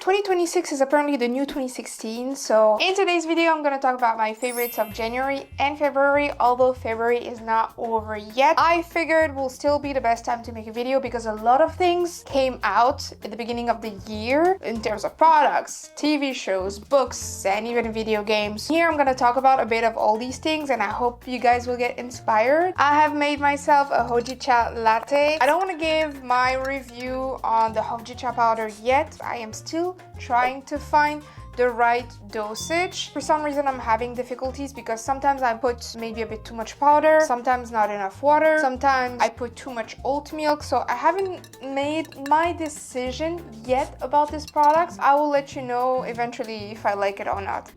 2026 is apparently the new 2016, so in today's video I'm going to talk about my favorites of January and February. Although February is not over yet, I figured will still be the best time to make a video because a lot of things came out at the beginning of the year in terms of products, TV shows, books, and even video games. Here I'm going to talk about a bit of all these things and I hope you guys will get inspired. I have made myself a hojicha latte. I don't want to give my review on the hojicha powder yet. I am still trying to find the right dosage. For some reason I'm having difficulties because sometimes I put maybe a bit too much powder, sometimes not enough water, sometimes I put too much oat milk, so I haven't made my decision yet about this product. I will let you know eventually if I like it or not.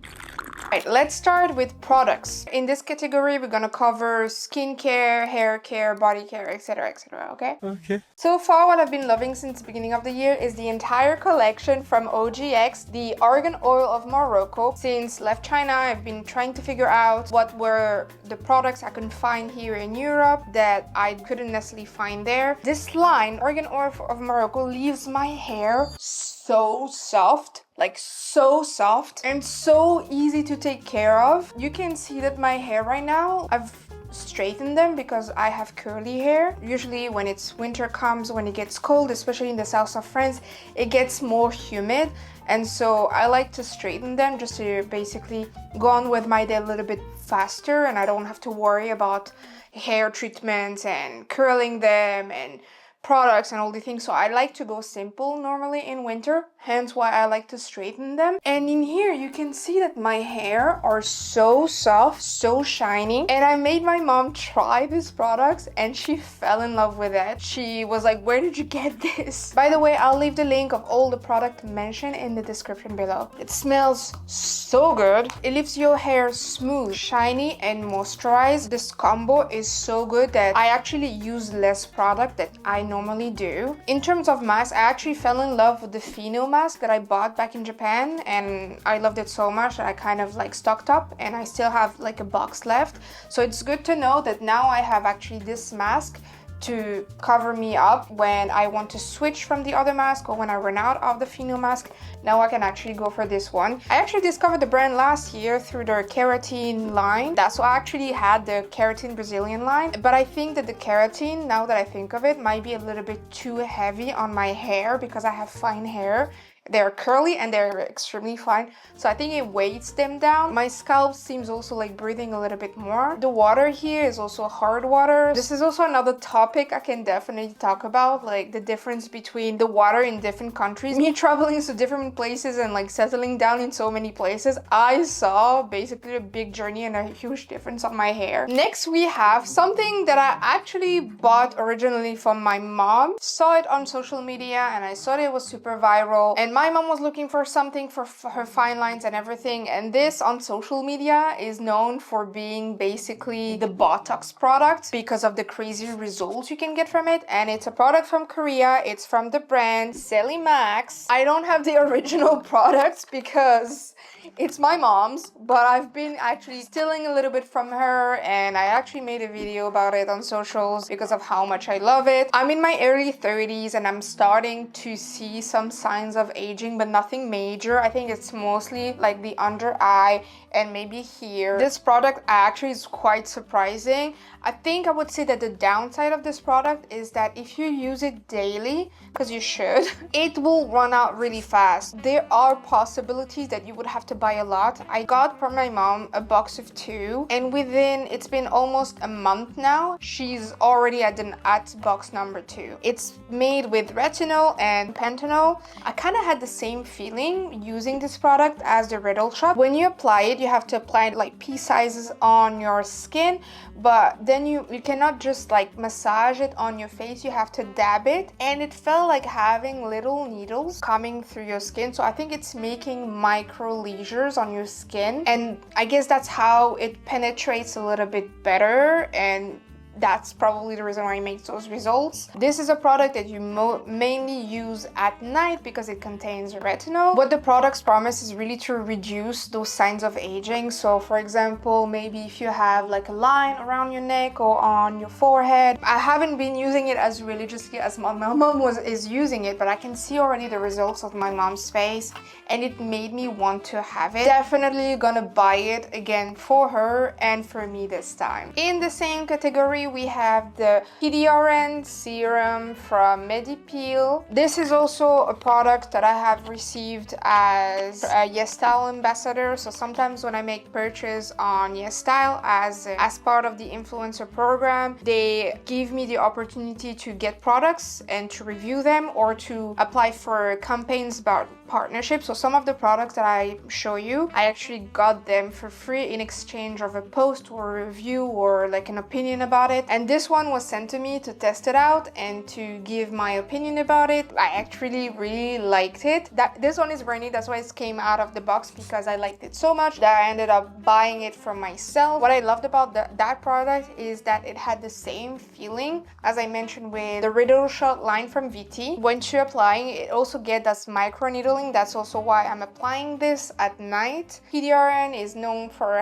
Right, let's start with products. In this category, we're gonna cover skincare, hair care, body care, etc, etc, okay? Okay. So far, what I've been loving since the beginning of the year is the entire collection from OGX, the Argan Oil of Morocco. Since left China, I've been trying to figure out what were the products I could find here in Europe that I couldn't necessarily find there. This line, Argan Oil of Morocco, leaves my hair so soft, like so soft and so easy to take care of. You can see that my hair right now, I've straightened them because I have curly hair. Usually when it's winter comes, when it gets cold, especially in the south of France, it gets more humid, and so I like to straighten them just to basically go on with my day a little bit faster, and I don't have to worry about hair treatments and curling them and products and all the things. So I like to go simple normally in winter, hence why I like to straighten them. And in here you can see that my hair are so soft, so shiny, and I made my mom try these products and she fell in love with it. She was like, where did you get this? By the way, I'll leave the link of all the product mentioned in the description below. It smells so good. It leaves your hair smooth, shiny, and moisturized. This combo is so good that I actually use less product that I normally do. In terms of mask, I actually fell in love with the Fino mask that I bought back in Japan, and I loved it so much that I kind of like stocked up, and I still have like a box left. So it's good to know that now I have actually this mask to cover me up when I want to switch from the other mask or when I run out of the Fino mask. Now I can actually go for this one. I actually discovered the brand last year through their keratin line. That's why I actually had the keratin Brazilian line, but I think that the keratin, now that I think of it, might be a little bit too heavy on my hair because I have fine hair. They're curly and they're extremely fine, so I think it weights them down. My scalp seems also like breathing a little bit more. The water here is also hard water. This is also another topic I can definitely talk about, like the difference between the water in different countries. Me traveling to different places and like settling down in so many places, I saw basically a big journey and a huge difference on my hair. Next we have something that I actually bought originally from my mom. Saw it on social media and I saw that it was super viral, and my mom was looking for something for her fine lines and everything, and this on social media is known for being basically the Botox product because of the crazy results you can get from it. And it's a product from Korea. It's from the brand Max. I don't have the original product because it's my mom's, but I've been actually stealing a little bit from her, and I actually made a video about it on socials because of how much I love it. I'm in my early 30s and I'm starting to see some signs of aging, but nothing major. I think it's mostly like the under eye and maybe here. This product actually is quite surprising. I think I would say that the downside of this product is that if you use it daily, because you should, it will run out really fast. There are possibilities that you would have to buy a lot. I got from my mom a box of 2, and within, it's been almost a month now, she's already at box number 2. It's made with retinol and panthenol. I kind of had the same feeling using this product as the Riddle Shot. When you apply it, you have to apply it like pea sizes on your skin, but then you cannot just like massage it on your face. You have to dab it, and it felt like having little needles coming through your skin. So I think it's making micro lesions on your skin, and I guess that's how it penetrates a little bit better and that's probably the reason why it makes those results. This is a product that you mainly use at night because it contains retinol. What the products promise is really to reduce those signs of aging. So for example, maybe if you have like a line around your neck or on your forehead. I haven't been using it as religiously as my mom is using it, but I can see already the results of my mom's face and it made me want to have it. Definitely gonna buy it again for her and for me this time. In the same category, we have the PDRN serum from Medipil. This is also a product that I have received as a YesStyle ambassador. So sometimes when I make purchase on YesStyle as part of the influencer program, they give me the opportunity to get products and to review them or to apply for campaigns about partnerships. So some of the products that I show you, I actually got them for free in exchange of a post or a review or like an opinion about it. And this one was sent to me to test it out and to give my opinion about it. I actually really liked it. This one is brand new, that's why it came out of the box, because I liked it so much that I ended up buying it for myself. What I loved about that product is that it had the same feeling as I mentioned with the Riddle Shot line from VT. When you're applying, it also gets that micro needling. That's also why I'm applying this at night. PDRN is known for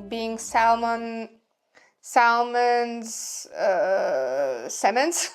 being salmon's cements.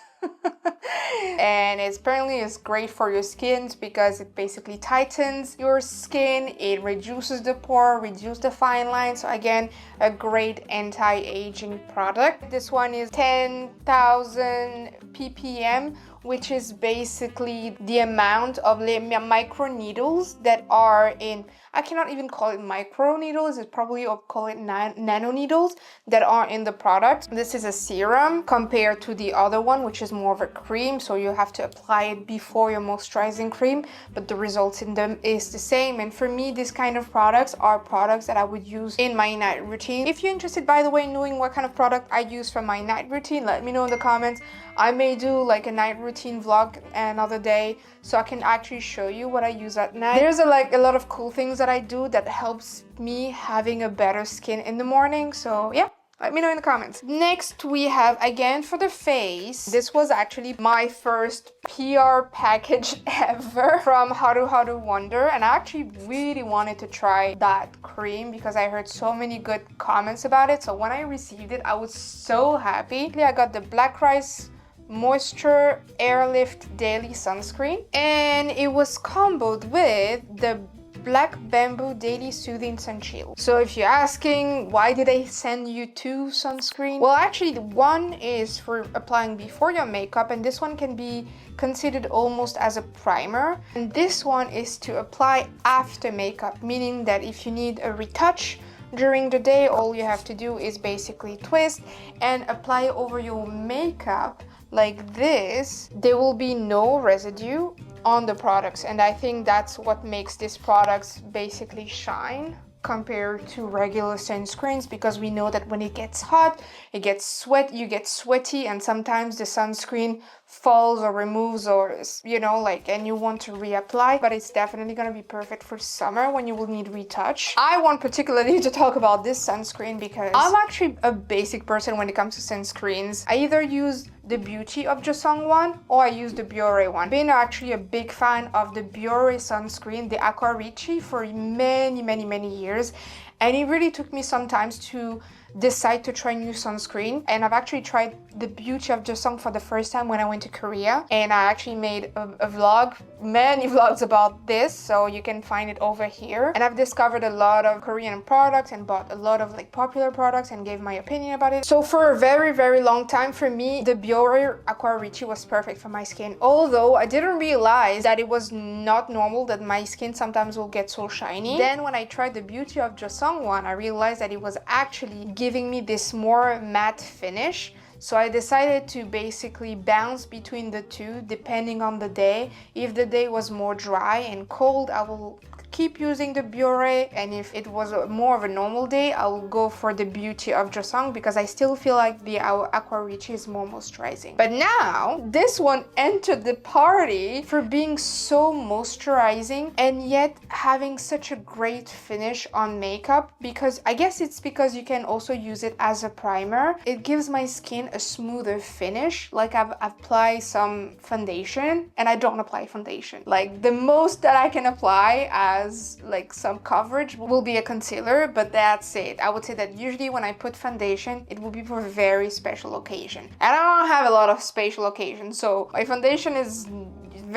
And apparently it's great for your skin because it basically tightens your skin, it reduces the pore, reduces the fine lines. So again, a great anti-aging product. This one is 10,000 ppm, which is basically the amount of micro needles that are in, I cannot even call it micro needles, it's probably, I'll call it nano needles that are in the product. This is a serum compared to the other one, which is more of a cream, so you have to apply it before your moisturizing cream, but the results in them is the same. And for me, this kind of products are products that I would use in my night routine. If you're interested, by the way, in knowing what kind of product I use for my night routine, let me know in the comments. I may do like a night routine vlog another day so I can actually show you what I use at night. There's a lot of cool things that I do that helps me having a better skin in the morning. So yeah, let me know in the comments. Next we have, again for the face, this was actually my first PR package ever from How to Wonder, and I actually really wanted to try that cream because I heard so many good comments about it. So when I received it, I was so happy. I got the Black Rice Moisture Airlift Daily Sunscreen, and it was comboed with the Black Bamboo Daily Soothing Sun Shield. So if you're asking why did they send you two sunscreen, well actually the one is for applying before your makeup and this one can be considered almost as a primer, and this one is to apply after makeup, meaning that if you need a retouch during the day, all you have to do is basically twist and apply over your makeup like this. There will be no residue on the products, and I think that's what makes these products basically shine compared to regular sunscreens, because we know that when it gets hot, you get sweaty, and sometimes the sunscreen falls or removes, or you know, like, and you want to reapply. But it's definitely going to be perfect for summer when you will need retouch. I want particularly to talk about this sunscreen because I'm actually a basic person when it comes to sunscreens. I either use the Beauty of Joseon one or I use the Biore one. I've been actually a big fan of the Biore sunscreen, the Aqua Ricci, for many years, and it really took me some time to decide to try new sunscreen. And I've actually tried the Beauty of Joseon for the first time when I went to Korea, and I actually made a vlog, many vlogs about this, so you can find it over here. And I've discovered a lot of Korean products and bought a lot of like popular products and gave my opinion about it. So for a very long time, for me, the Biore Aqua Ricci was perfect for my skin, although I didn't realize that it was not normal that my skin sometimes will get so shiny. Then when I tried the Beauty of Joseon one, I realized that it was actually giving me this more matte finish. So I decided to basically bounce between the two depending on the day. If the day was more dry and cold, I will keep using the Biore, and if it was more of a normal day, I'll go for the Beauty of Joseon because I still feel like the Aqua Rich is more moisturizing. But now this one entered the party for being so moisturizing and yet having such a great finish on makeup, because I guess it's because you can also use it as a primer. It gives my skin a smoother finish. Like I've applied some foundation and I don't apply foundation. Like the most that I can apply as like some coverage will be a concealer, but that's it. I would say that usually when I put foundation, it will be for a very special occasion. And I don't have a lot of special occasions, so my foundation is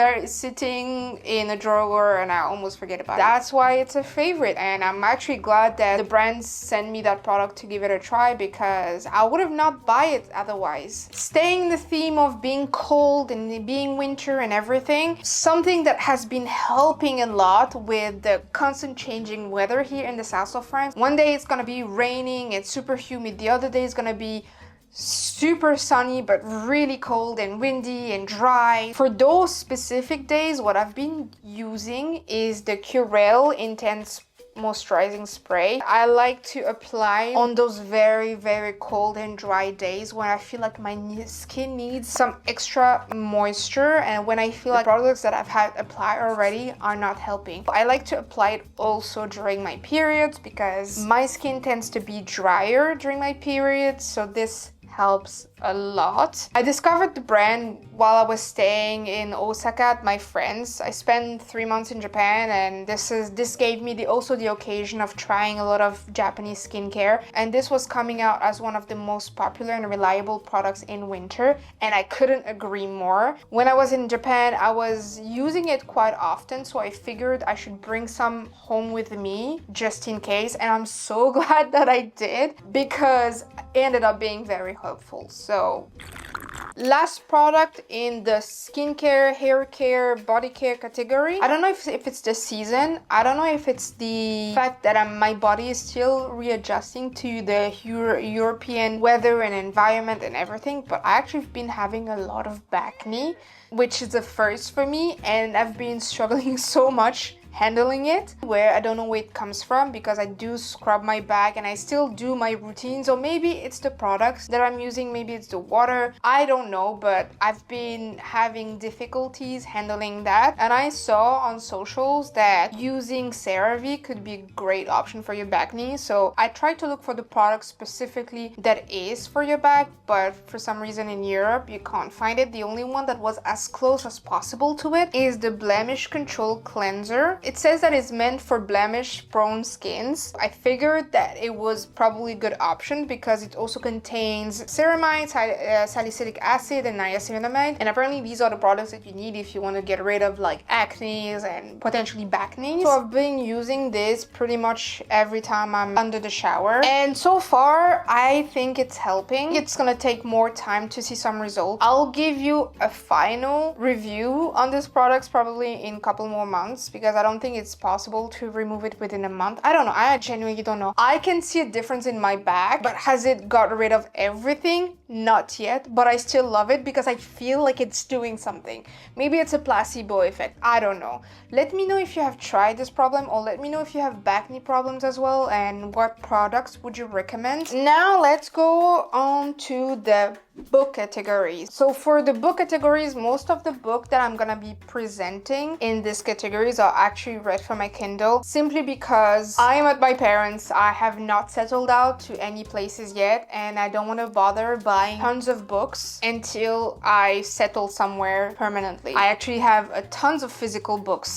very sitting in a drawer and I almost forget about it. That's why it's a favorite, and I'm actually glad that the brand sent me that product to give it a try, because I would have not buy it otherwise. Staying the theme of being cold and being winter and everything, something that has been helping a lot with the constant changing weather here in the south of France. One day it's gonna be raining and super humid, the other day it's gonna be super sunny but really cold and windy and dry. For those specific days, what I've been using is the Curel Intense Moisturizing Spray. I like to apply on those very cold and dry days when I feel like my skin needs some extra moisture, and when I feel like products that I've had applied already are not helping. I like to apply it also during my periods because my skin tends to be drier during my periods, so this helps a lot. I discovered the brand while I was staying in Osaka at my friends. I spent 3 months in Japan, and this gave me also the occasion of trying a lot of Japanese skincare, and this was coming out as one of the most popular and reliable products in winter, and I couldn't agree more. When I was in Japan, I was using it quite often, so I figured I should bring some home with me just in case, and I'm so glad that I did because it ended up being very helpful. So last product in the skincare, hair care, body care category. I don't know if it's the season. I don't know if it's the fact that my body is still readjusting to the European weather and environment and everything, but I actually have been having a lot of back knee, which is a first for me, and I've been struggling so much handling it, where I don't know where it comes from, because I do scrub my back and I still do my routines, or maybe it's the products that I'm using, maybe it's the water, I don't know, but I've been having difficulties handling that. And I saw on socials that using CeraVe could be a great option for your back knee, so I tried to look for the product specifically that is for your back, but for some reason in Europe you can't find it. The only one that was as close as possible to it is the Blemish Control Cleanser. It says that it's meant for blemish-prone skins. I figured that it was probably a good option because it also contains ceramide, salicylic acid, and niacinamide. And apparently these are the products that you need if you want to get rid of like acne and potentially back knees. So I've been using this pretty much every time I'm under the shower. And so far, I think it's helping. It's gonna take more time to see some results. I'll give you a final review on these products probably in a couple more months, because I don't think it's possible to remove it within a month. I don't know. I genuinely don't know. I can see a difference in my back, but has it got rid of everything? Not yet, but I still love it because I feel like it's doing something. Maybe it's a placebo effect. I don't know. Let me know if you have tried this problem, or let me know if you have back knee problems as well, and what products would you recommend. Now let's go on to the book categories. So for the book categories, most of the book that I'm gonna be presenting in these categories are actually read from my Kindle, simply because I am at my parents'. I have not settled out to any places yet, and I don't want to bother buying tons of books until I settle somewhere permanently. I actually have a tons of physical books.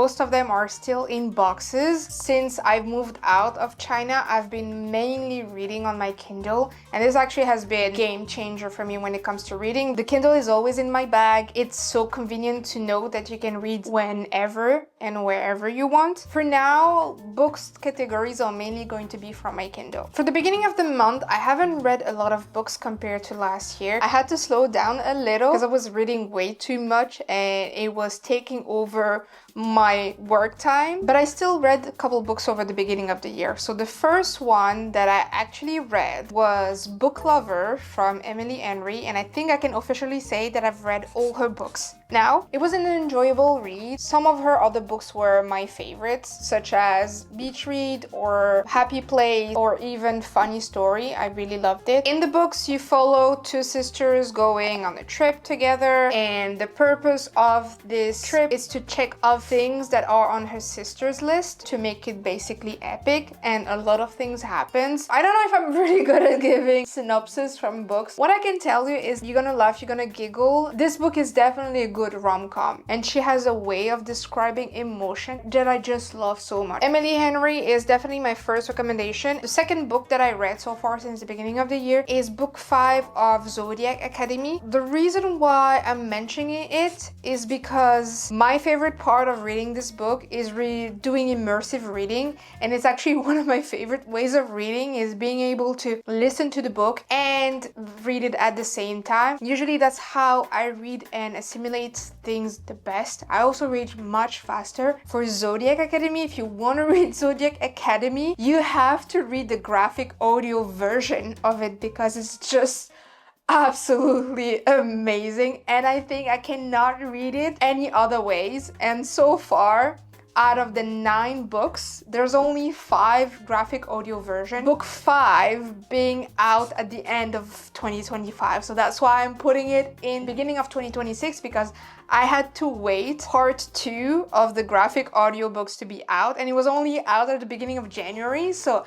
Most of them are still in boxes. Since I've moved out of China, I've been mainly reading on my Kindle, and this actually has been a game changer for me when it comes to reading. The Kindle is always in my bag. It's so convenient to know that you can read whenever and wherever you want. For now, books categories are mainly going to be from my Kindle. For the beginning of the month, I haven't read a lot of books compared to last year. I had to slow down a little because I was reading way too much and it was taking over my work time, but I still read a couple books over the beginning of the year. So the first one that I actually read was Book Lover from Emily Henry, and I think I can officially say that I've read all her books. Now, it was an enjoyable read. Some of her other books were my favorites, such as Beach Read or Happy Place or even Funny Story. I really loved it. In the books, you follow two sisters going on a trip together, and the purpose of this trip is to check off things that are on her sister's list to make it basically epic, and a lot of things happens. I don't know if I'm really good at giving synopsis from books. What I can tell you is you're gonna laugh, you're gonna giggle. This book is definitely a good rom-com, and she has a way of describing emotion that I just love so much. Emily Henry is definitely my first recommendation. The second book that I read so far since the beginning of the year is book 5 of Zodiac Academy. The reason why I'm mentioning it is because my favorite part of reading this book is doing immersive reading, and it's actually one of my favorite ways of reading is being able to listen to the book and read it at the same time. Usually that's how I read and assimilate things the best. I also read much faster. For Zodiac Academy, if you want to read Zodiac Academy, you have to read the graphic audio version of it because it's just absolutely amazing, and I think I cannot read it any other ways. And so far, out of the 9 books, there's only 5 graphic audio versions. Book 5 being out at the end of 2025. So that's why I'm putting it in beginning of 2026, because I had to wait part 2 of the graphic audio books to be out, and it was only out at the beginning of January. So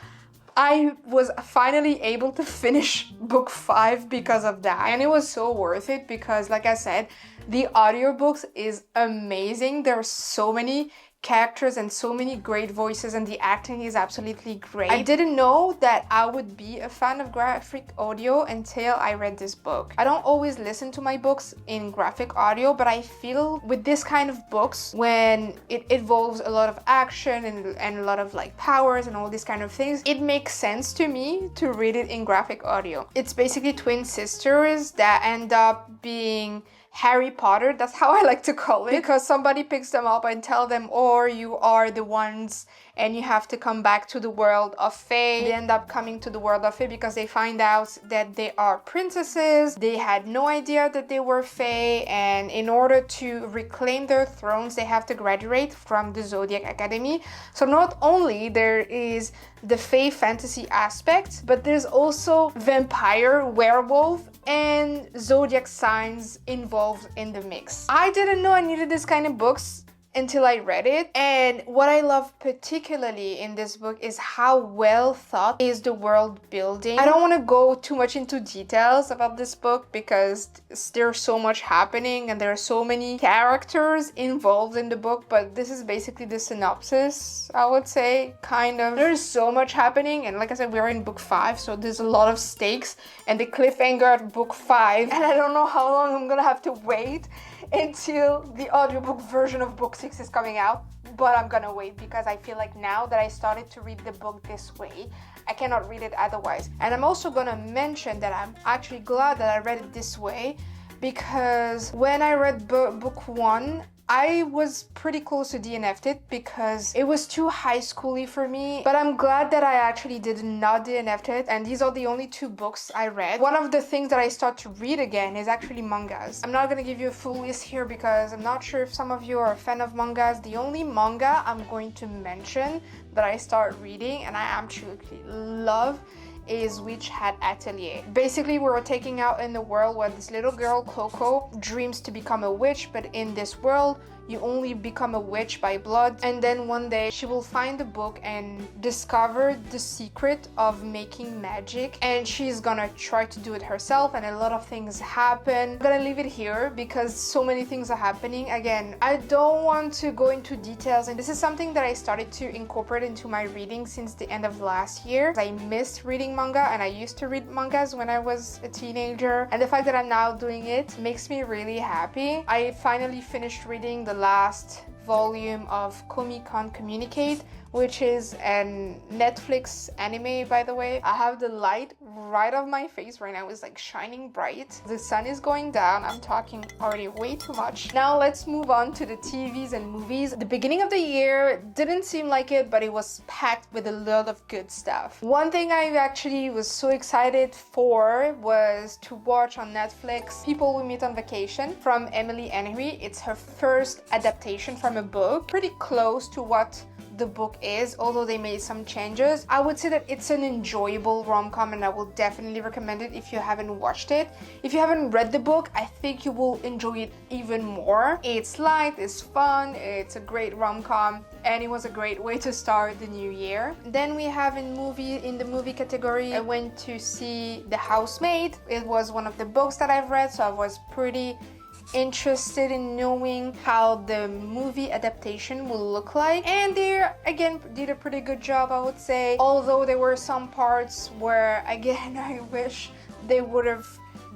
I was finally able to finish book 5 because of that. And it was so worth it because, like I said, the audiobooks is amazing. There are so many characters and so many great voices, and the acting is absolutely great. I didn't know that I would be a fan of graphic audio until I read this book. I don't always listen to my books in graphic audio, but I feel with this kind of books, when it involves a lot of action and a lot of like powers and all these kind of things, it makes sense to me to read it in graphic audio. It's basically twin sisters that end up being Harry Potter. That's how I like to call it, because somebody picks them up and tell them, or you are the ones and you have to come back to the world of Fae. They end up coming to the world of Fae because they find out that they are princesses. They had no idea that they were Fae, and in order to reclaim their thrones, they have to graduate from the Zodiac Academy. So not only there is the Fae fantasy aspect, but there's also vampire, werewolf, and zodiac signs involved in the mix. I didn't know I needed this kind of books until I read it, and what I love particularly in this book is how well thought is the world building. I don't want to go too much into details about this book because there's so much happening and there are so many characters involved in the book, but this is basically the synopsis, I would say, kind of. There's so much happening, and like I said, we're in book 5, so there's a lot of stakes, and the cliffhanger at book 5, and I don't know how long I'm gonna have to wait until the audiobook version of book 6 is coming out, but I'm gonna wait because I feel like now that I started to read the book this way, I cannot read it otherwise. And I'm also gonna mention that I'm actually glad that I read it this way, because when I read book 1, I was pretty close to DNF'd it because it was too high schooly for me, but I'm glad that I actually did not DNF'd it, and these are the only 2 books I read. One of the things that I start to read again is actually mangas. I'm not gonna give you a full list here because I'm not sure if some of you are a fan of mangas. The only manga I'm going to mention that I start reading and I absolutely love is Witch Hat Atelier. Basically, we're taking out in the world where this little girl, Klook, dreams to become a witch, but in this world, you only become a witch by blood. And then one day she will find a book and discover the secret of making magic, and she's gonna try to do it herself, and a lot of things happen. I'm gonna leave it here because so many things are happening. Again, I don't want to go into details, and this is something that I started to incorporate into my reading since the end of last year. I missed reading manga, and I used to read mangas when I was a teenager, and the fact that I'm now doing it makes me really happy. I finally finished reading the last volume of Komi Can't Communicate, which is a Netflix anime, by the way. I have the light right off my face right now is like shining bright. The sun is going down. I'm talking already way too much. Now let's move on to the TVs and movies. The beginning of the year didn't seem like it, but it was packed with a lot of good stuff. One thing I actually was so excited for was to watch on Netflix People We Meet on Vacation from Emily Henry. It's her first adaptation from a book, pretty close to what the book is, although they made some changes. I would say that it's an enjoyable rom-com and I will definitely recommend it if you haven't watched it. If you haven't read the book, I think you will enjoy it even more. It's light, it's fun, it's a great rom-com, and it was a great way to start the new year. Then we have in the movie category, I went to see The Housemaid. It was one of the books that I've read, so I was pretty interested in knowing how the movie adaptation will look like, and they again did a pretty good job, I would say, although there were some parts where again I wish they would have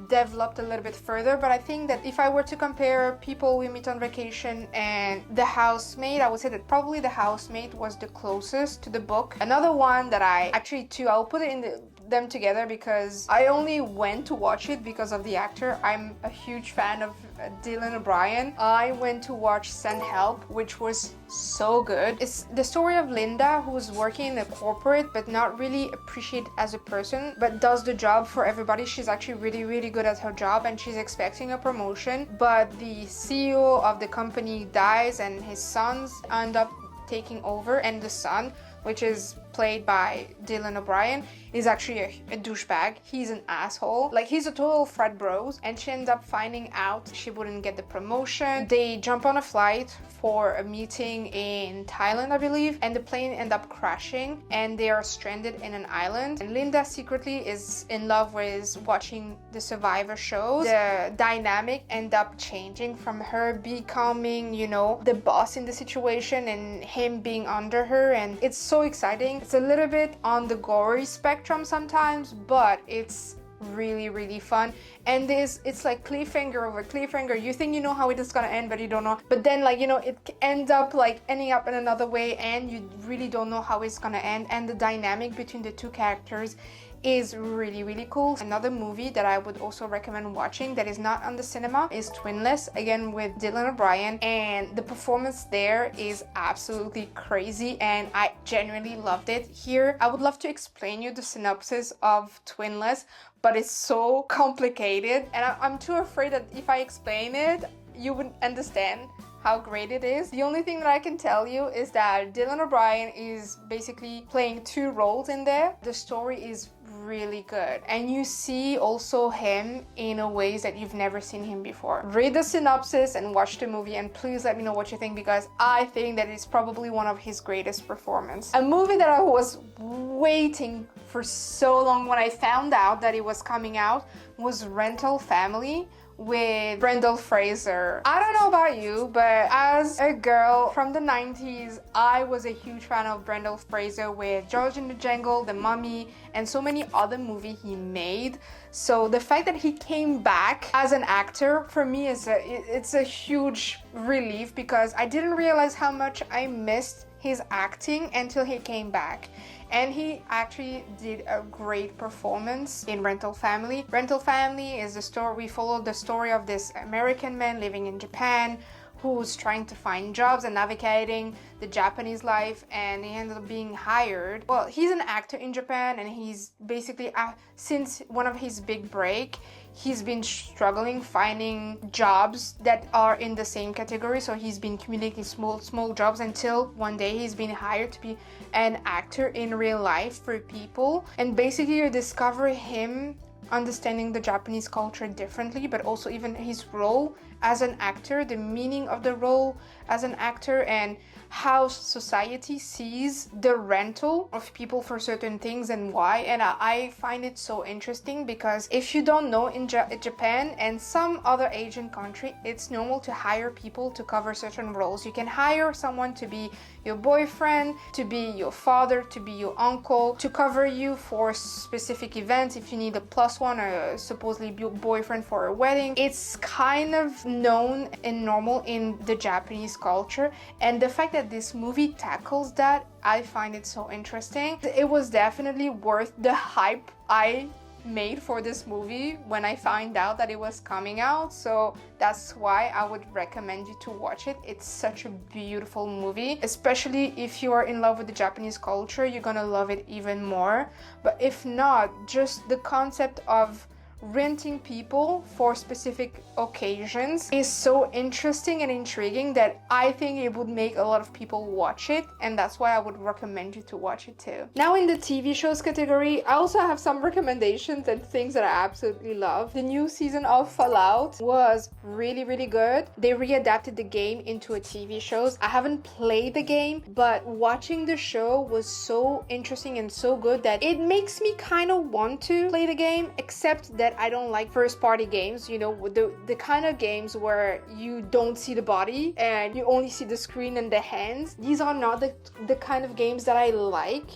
developed a little bit further. But I think that if I were to compare People We Meet on Vacation and The Housemaid, I would say that probably The Housemaid was the closest to the book. Another one that I'll put it in them together because I only went to watch it because of the actor. I'm a huge fan of Dylan O'Brien. I went to watch Send Help, which was so good. It's the story of Linda, who's working in a corporate but not really appreciated as a person, but does the job for everybody. She's actually really, really good at her job and she's expecting a promotion, but the CEO of the company dies and his sons end up taking over, and the son, which is played by Dylan O'Brien, is actually a douchebag. He's an asshole. Like, he's a total Fred Bros, and she ends up finding out she wouldn't get the promotion. They jump on a flight for a meeting in Thailand, I believe, and the plane ends up crashing and they are stranded in an island. And Linda secretly is in love with watching the Survivor shows. The dynamic end up changing from her becoming, you know, the boss in the situation and him being under her, and it's so exciting. It's a little bit on the gory spectrum sometimes, but it's really, really fun. And it's like cliffhanger over cliffhanger. You think you know how it is gonna end, but you don't know. But then, like, you know, it ends up like ending up in another way, and you really don't know how it's gonna end. And the dynamic between the two characters is really, really cool. Another movie that I would also recommend watching that is not on the cinema is Twinless, again with Dylan O'Brien, and the performance there is absolutely crazy and I genuinely loved it. Here I would love to explain you the synopsis of Twinless, but it's so complicated and I'm too afraid that if I explain it you wouldn't understand how great it is. The only thing that I can tell you is that Dylan O'Brien is basically playing two roles in there. The story is really good and you see also him in a ways that you've never seen him before. Read the synopsis and watch the movie, and please let me know what you think, because I think that it's probably one of his greatest performances. A movie that I was waiting for so long when I found out that it was coming out was Rental Family with Brendan Fraser. I don't know about you, but as a girl from the 90s, I was a huge fan of Brendan Fraser with George in the Jungle, The Mummy, and so many other movies he made. So the fact that he came back as an actor, for me, it's a huge relief, because I didn't realize how much I missed his acting until he came back. And he actually did a great performance in Rental Family. Rental Family is the story, we follow the story of this American man living in Japan who's trying to find jobs and navigating the Japanese life, and he ended up being hired. Well, he's an actor in Japan, and he's basically, since one of his big break, he's been struggling finding jobs that are in the same category. So he's been accumulating small jobs until one day he's been hired to be an actor in real life for people. And basically you discover him understanding the Japanese culture differently, but also even his role as an actor, the meaning of the role as an actor, and how society sees the rental of people for certain things and why. And I find it so interesting, because if you don't know, in Japan and some other Asian country, it's normal to hire people to cover certain roles. You can hire someone to be your boyfriend, to be your father, to be your uncle, to cover you for specific events. If you need a +1 or supposedly your boyfriend for a wedding, it's kind of known and normal in the Japanese culture. And the fact that this movie tackles that, I find it so interesting. It was definitely worth the hype I made for this movie when I found out that it was coming out, so that's why I would recommend you to watch it. It's such a beautiful movie, especially if you are in love with the Japanese culture, you're gonna love it even more. But if not, just the concept of renting people for specific occasions is so interesting and intriguing that I think it would make a lot of people watch it, and that's why I would recommend you to watch it too. Now in the TV shows category, I also have some recommendations and things that I absolutely love. The new season of Fallout was really good. They readapted the game into a TV show. I haven't played the game, but watching the show was so interesting and so good that it makes me kind of want to play the game, except that I don't like first party games, you know, the kind of games where you don't see the body and you only see the screen and the hands. These are not the kind of games that I like.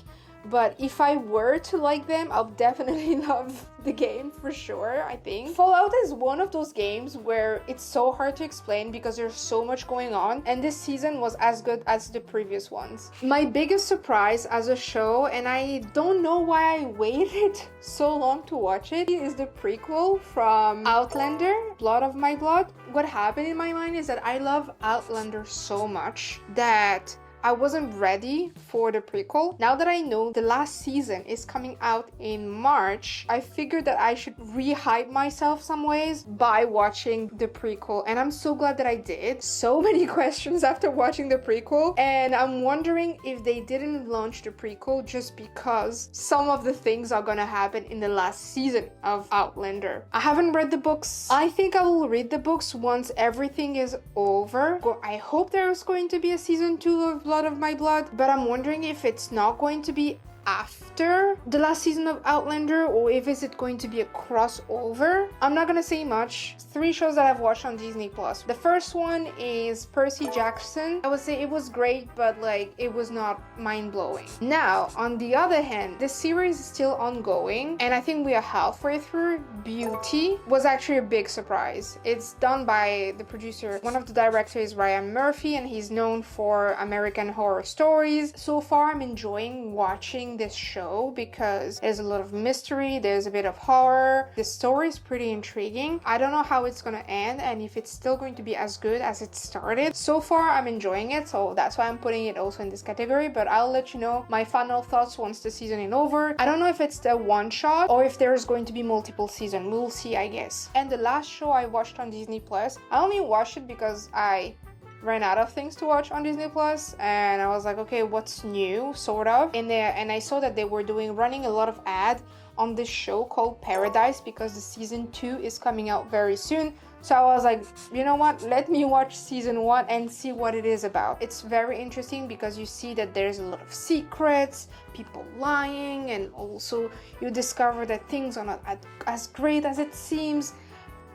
But if I were to like them, I'll definitely love the game for sure, I think. Fallout is one of those games where it's so hard to explain because there's so much going on, and this season was as good as the previous ones. My biggest surprise as a show, and I don't know why I waited so long to watch it, is the prequel from Outlander, Blood of My Blood. What happened in my mind is that I love Outlander so much that I wasn't ready for the prequel. Now that I know the last season is coming out in March, I figured that I should re-hype myself some ways by watching the prequel, and I'm so glad that I did. So many questions after watching the prequel, and I'm wondering if they didn't launch the prequel just because some of the things are gonna happen in the last season of Outlander. I haven't read the books. I think I will read the books once everything is over. I hope there's going to be a season 2 of Blood of My Blood, but I'm wondering if it's not going to be after the last season of Outlander, or if is it going to be a crossover. I'm not gonna say much. 3 shows that I've watched on Disney Plus. The first one is Percy Jackson. I would say it was great, but like it was not mind-blowing. Now on the other hand, the series is still ongoing, and I think we are halfway through. Beauty was actually a big surprise. It's done by the producer. One of the directors is Ryan Murphy, and he's known for American Horror Stories. So far I'm enjoying watching this show because there's a lot of mystery, there's a bit of horror. The story is pretty intriguing. I don't know how it's gonna end and if it's still going to be as good as it started. So far I'm enjoying it, so that's why I'm putting it also in this category, but I'll let you know my final thoughts once the season is over. I don't know if it's the one shot or if there's going to be multiple seasons. We'll see, I guess. And the last show I watched on Disney Plus, I only watched it because I ran out of things to watch on Disney Plus, and I was like, okay, what's new, sort of in there. And I saw that they were running a lot of ad on this show called Paradise because the season 2 is coming out very soon. So I was like, you know what, let me watch season 1 and see what it is about. It's very interesting because you see that there's a lot of secrets, people lying, and also you discover that things are not as great as it seems.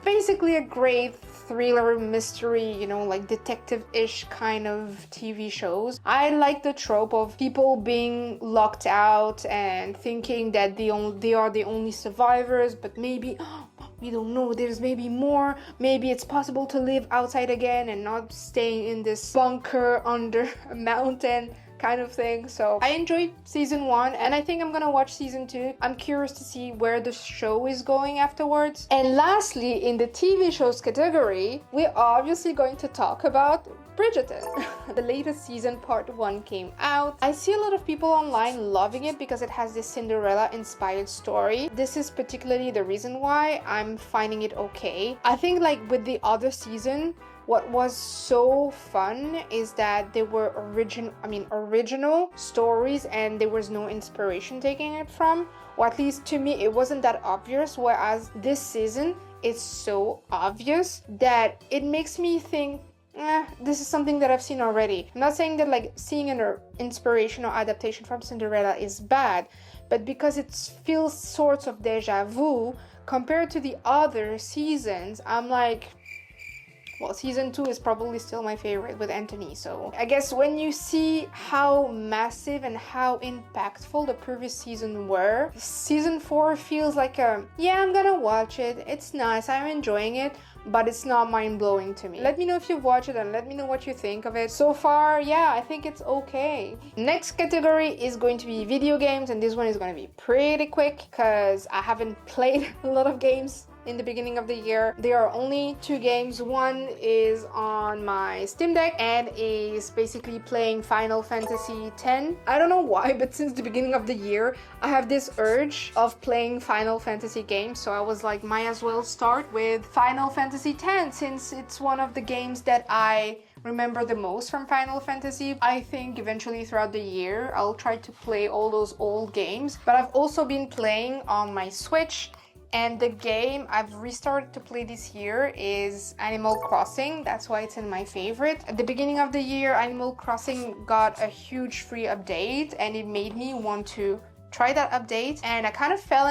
Basically a great thriller mystery, you know, like detective-ish kind of TV shows. I like the trope of people being locked out and thinking that they are the only survivors, but maybe we don't know, there's maybe more. Maybe it's possible to live outside again and not staying in this bunker under a mountain kind of thing. So I enjoyed season 1 and I think I'm gonna watch season 2. I'm curious to see where the show is going afterwards. And lastly, in the TV shows category, we're obviously going to talk about Bridgerton. The latest season part 1 came out. I see a lot of people online loving it because it has this Cinderella inspired story. This is particularly the reason why I'm finding it okay. I think like with the other season, what was so fun is that they were original stories and there was no inspiration taking it from, or at least to me it wasn't that obvious, whereas this season it's so obvious that it makes me think, this is something that I've seen already. I'm not saying that like seeing an inspiration or adaptation from Cinderella is bad, but because it feels sorts of deja vu compared to the other seasons, I'm like, Well, season 2 is probably still my favorite with Anthony. So I guess when you see how massive and how impactful the previous season were, season 4 feels like yeah, I'm gonna watch it. It's nice. I'm enjoying it, but it's not mind-blowing to me. Let me know if you've watched it and let me know what you think of it. So far, yeah, I think it's okay. Next category is going to be video games, and this one is going to be pretty quick because I haven't played a lot of games in the beginning of the year. There are only 2 games. One is on my Steam Deck and is basically playing Final Fantasy X. I don't know why, but since the beginning of the year, I have this urge of playing Final Fantasy games. So I was like, might as well start with Final Fantasy X since it's one of the games that I remember the most from Final Fantasy. I think eventually throughout the year, I'll try to play all those old games. But I've also been playing on my Switch. And the game I've restarted to play this year is Animal Crossing. That's why it's in my favorite. At the beginning of the year, Animal Crossing got a huge free update and it made me want to try that update, and I kind of fell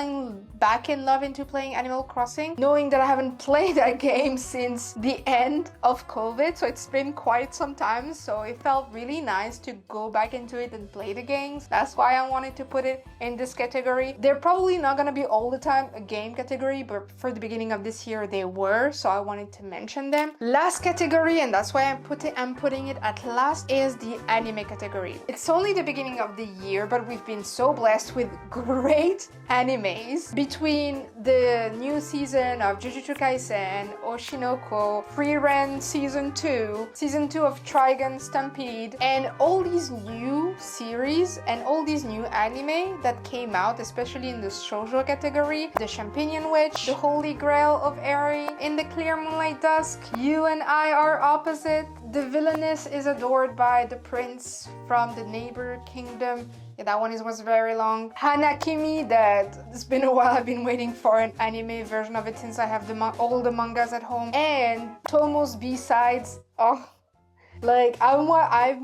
back in love into playing Animal Crossing, knowing that I haven't played that game since the end of COVID, so it's been quite some time, so it felt really nice to go back into it and play the games. That's why I wanted to put it in this category. They're probably not gonna be all the time a game category, but for the beginning of this year they were, so I wanted to mention them. Last category, and that's why I'm putting it at last, is the anime category. It's only the beginning of the year, but we've been so blessed with great animes. Between the new season of Jujutsu Kaisen, Oshinoko, Frieren Season 2, Season 2 of Trigun Stampede, and all these new series and all these new anime that came out, especially in the shoujo category, The Champignon Witch, The Holy Grail of Eri, In the Clear Moonlight Dusk, You and I Are Opposite, The Villainess is Adored by the Prince from the Neighbor Kingdom. Yeah, that one was very long. Hanakimi, that it's been a while. I've been waiting for an anime version of it since I have all the mangas at home. And Tomo's B-sides. Oh, like I'm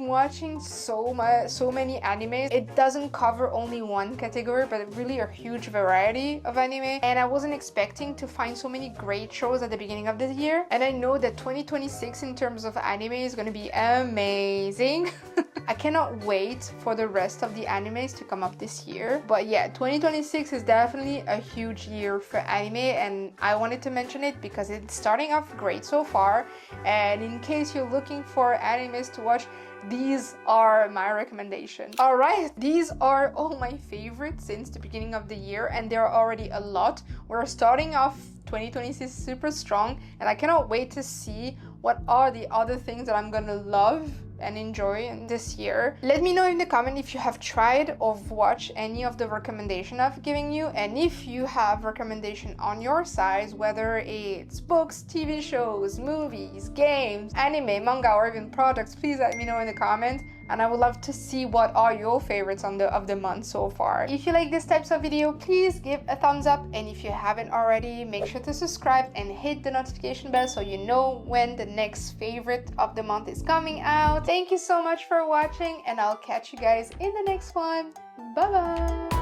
watching so many animes. It doesn't cover only one category, but really a huge variety of anime. And I wasn't expecting to find so many great shows at the beginning of the year. And I know that 2026 in terms of anime is going to be amazing. I cannot wait for the rest of the animes to come up this year. But yeah, 2026 is definitely a huge year for anime, and I wanted to mention it because it's starting off great so far. And in case you're looking for animes to watch, these are my recommendations. All right, these are all my favorites since the beginning of the year, and there are already a lot. We're starting off 2026 super strong, and I cannot wait to see what are the other things that I'm gonna love and enjoy in this year. Let me know in the comment if you have tried or watched any of the recommendation I've given you, and if you have recommendation on your side, whether it's books, TV shows, movies, games, anime, manga, or even products, please let me know in the comment. And I would love to see what are your favorites of the month so far. If you like this types of video, please give a thumbs up, and if you haven't already, make sure to subscribe and hit the notification bell so you know when the next favorite of the month is coming out. Thank you so much for watching, and I'll catch you guys in the next one. Bye bye.